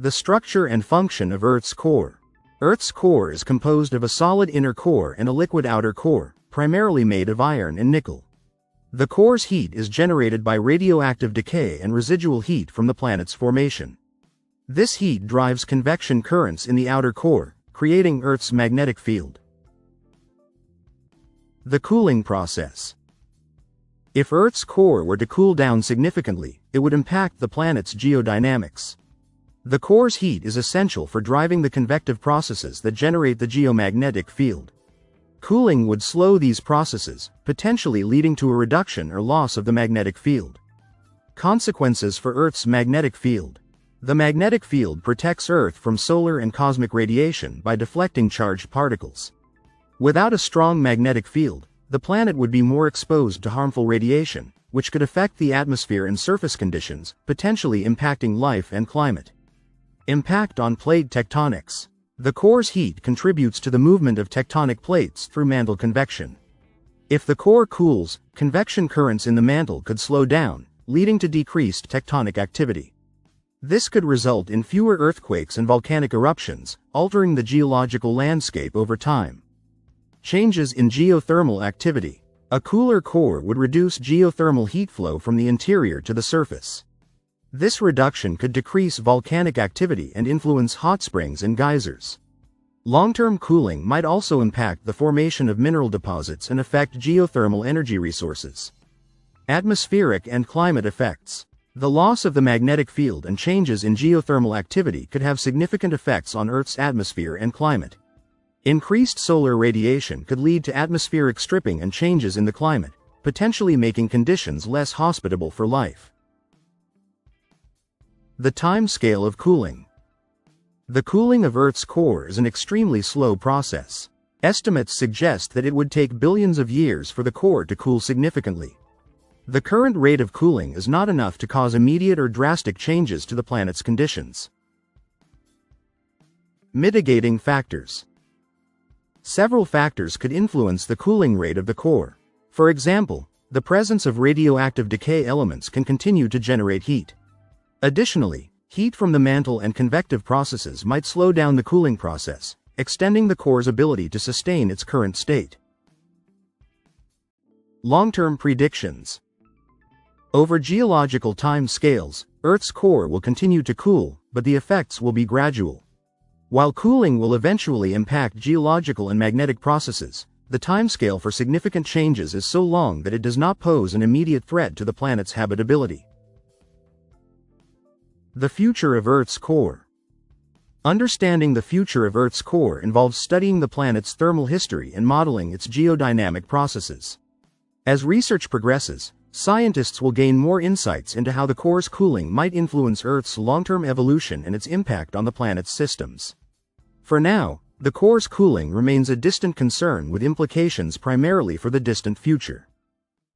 The structure and function of Earth's core. Earth's core is composed of a solid inner core and a liquid outer core, primarily made of iron and nickel. The core's heat is generated by radioactive decay and residual heat from the planet's formation. This heat drives convection currents in the outer core, creating Earth's magnetic field. The cooling process. If Earth's core were to cool down significantly, it would impact the planet's geodynamics. The core's heat is essential for driving the convective processes that generate the geomagnetic field. Cooling would slow these processes, potentially leading to a reduction or loss of the magnetic field. Consequences for Earth's magnetic field. The magnetic field protects Earth from solar and cosmic radiation by deflecting charged particles. Without a strong magnetic field, the planet would be more exposed to harmful radiation, which could affect the atmosphere and surface conditions, potentially impacting life and climate. Impact on plate tectonics. The core's heat contributes to the movement of tectonic plates through mantle convection. If the core cools, convection currents in the mantle could slow down, leading to decreased tectonic activity. This could result in fewer earthquakes and volcanic eruptions, altering the geological landscape over time. Changes in geothermal activity. A cooler core would reduce geothermal heat flow from the interior to the surface. This reduction could decrease volcanic activity and influence hot springs and geysers. Long-term cooling might also impact the formation of mineral deposits and affect geothermal energy resources. Atmospheric and climate effects. The loss of the magnetic field and changes in geothermal activity could have significant effects on Earth's atmosphere and climate. Increased solar radiation could lead to atmospheric stripping and changes in the climate, potentially making conditions less hospitable for life. The time scale of cooling. The cooling of Earth's core is an extremely slow process. Estimates suggest that it would take billions of years for the core to cool significantly. The current rate of cooling is not enough to cause immediate or drastic changes to the planet's conditions. Mitigating factors. Several factors could influence the cooling rate of the core. For example, the presence of radioactive decay elements can continue to generate heat. Additionally, heat from the mantle and convective processes might slow down the cooling process, extending the core's ability to sustain its current state. Long-term predictions. Over geological time scales, Earth's core will continue to cool, but the effects will be gradual. While cooling will eventually impact geological and magnetic processes, the timescale for significant changes is so long that it does not pose an immediate threat to the planet's habitability. The future of Earth's core. Understanding the future of Earth's core involves studying the planet's thermal history and modeling its geodynamic processes. As research progresses, scientists will gain more insights into how the core's cooling might influence Earth's long-term evolution and its impact on the planet's systems. For now, the core's cooling remains a distant concern with implications primarily for the distant future.